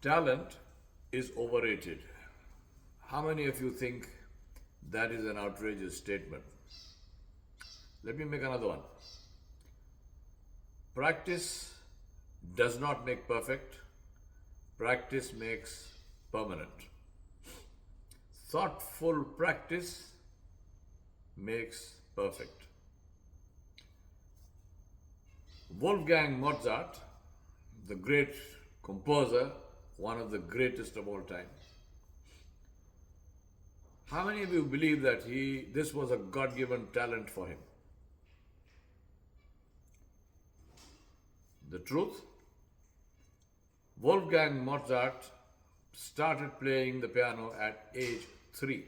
Talent is overrated. How many of you think that is an outrageous statement? Let me make another one. Practice does not make perfect, practice makes permanent. Thoughtful practice makes perfect. Wolfgang Mozart, the great composer, one of the greatest of all time. How many of you believe that this was a God-given talent for him? The truth? Wolfgang Mozart started playing the piano at age 3.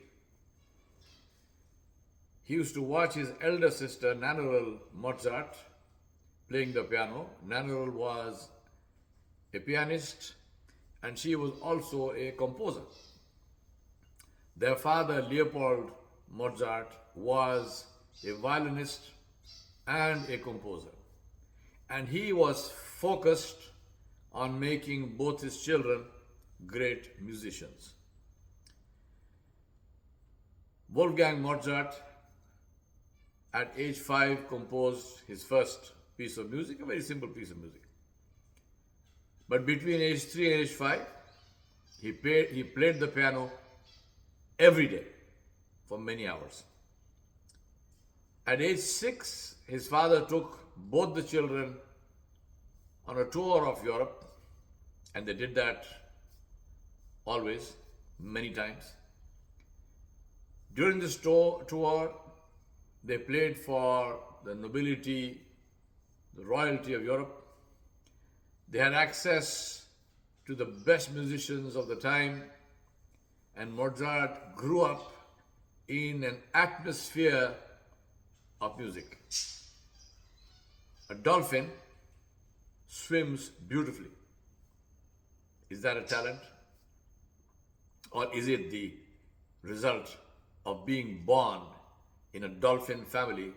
He used to watch his elder sister, Nannerl Mozart, playing the piano. Nannerl was a pianist and she was also a composer. Their father, Leopold Mozart, was a violinist and a composer. And he was focused on making both his children great musicians. Wolfgang Mozart, at age 5, composed his first piece of music, a very simple piece of music. But between age 3 and age 5, he played the piano every day for many hours. At age 6, his father took both the children on a tour of Europe, and they did that always, many times. During this tour, they played for the nobility, the royalty of Europe. They had access to the best musicians of the time, and Mozart grew up in an atmosphere of music. A dolphin swims beautifully. Is that a talent? Or is it the result of being born in a dolphin family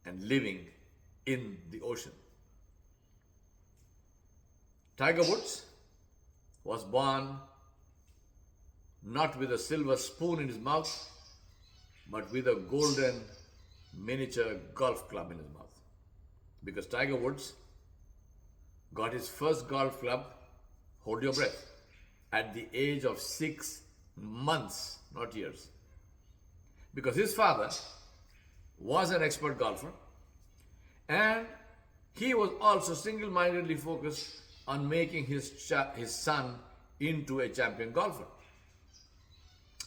and living in the ocean? Tiger Woods was born not with a silver spoon in his mouth, but with a golden miniature golf club in his mouth. Because Tiger Woods got his first golf club, hold your breath, at the age of 6 months, not years. Because his father was an expert golfer and he was also single-mindedly focused on making his son into a champion golfer.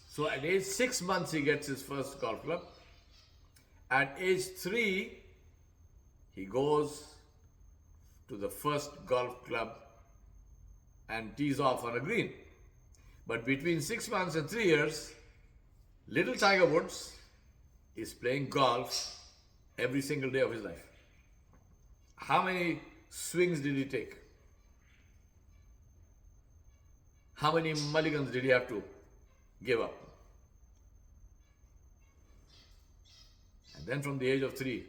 So at age 6 months, he gets his first golf club. At age 3, he goes to the first golf club and tees off on a green. But between 6 months and 3 years, little Tiger Woods is playing golf every single day of his life. How many swings did he take? How many mulligans did he have to give up? And then from the age of 3,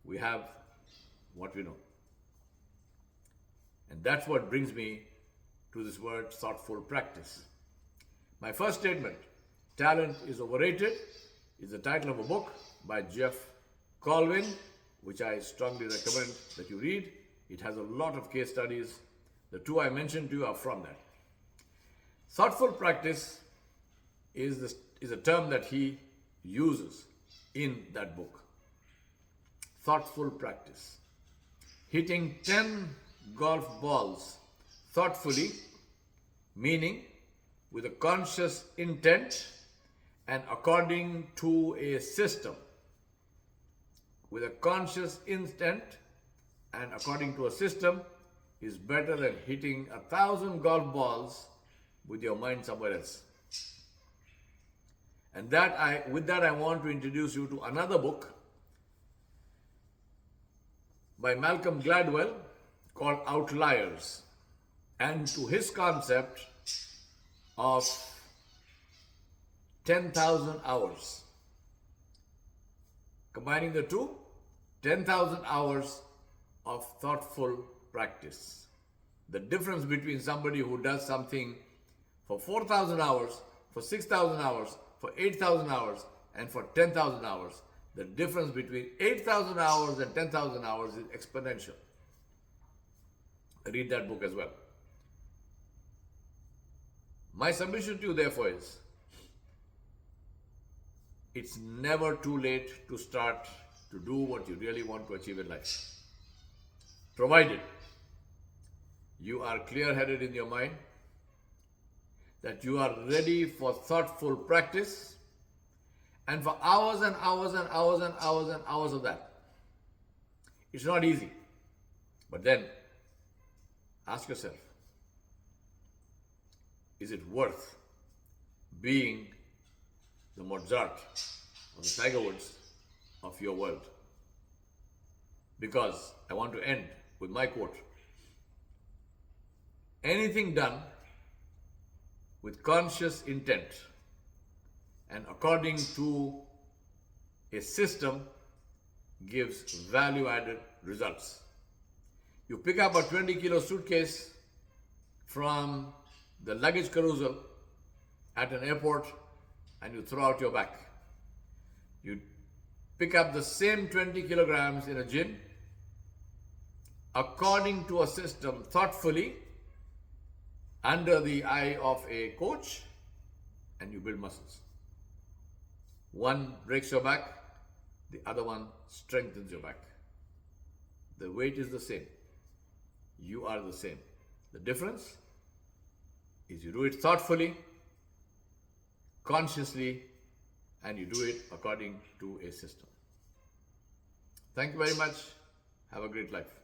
we have what we know. And that's what brings me to this word, thoughtful practice. My first statement, talent is overrated, is the title of a book by Geoff, Colvin, which I strongly recommend that you read. It has a lot of case studies. The 2 I mentioned to you are from that. Thoughtful practice is a term that he uses in that book. Thoughtful practice. Hitting 10 golf balls thoughtfully, meaning with a conscious intent and according to a system. With a conscious intent and according to a system is better than hitting 1,000 golf balls with your mind somewhere else. And with that I want to introduce you to another book by Malcolm Gladwell called Outliers, and to his concept of 10,000 hours. Combining the two, 10,000 hours of thoughtful practice. The difference between somebody who does something for 4,000 hours, for 6,000 hours, for 8,000 hours, and for 10,000 hours, the difference between 8,000 hours and 10,000 hours is exponential. Read that book as well. My submission to you, therefore, is it's never too late to start to do what you really want to achieve in life. Provided you are clear-headed in your mind, that you are ready for thoughtful practice and for hours and hours and hours and hours and hours of that. It's not easy. But then, ask yourself, is it worth being the Mozart or the Tiger Woods of your world? Because I want to end with my quote. Anything done with conscious intent and according to a system gives value-added results. You pick up a 20-kilo suitcase from the luggage carousel at an airport and you throw out your bag. You pick up the same 20 kilograms in a gym according to a system, thoughtfully, under the eye of a coach, and you build muscles. One breaks your back, the other one strengthens your back. The weight is the same. You are the same. The difference is you do it thoughtfully, consciously, and you do it according to a system. Thank you very much. Have a great life.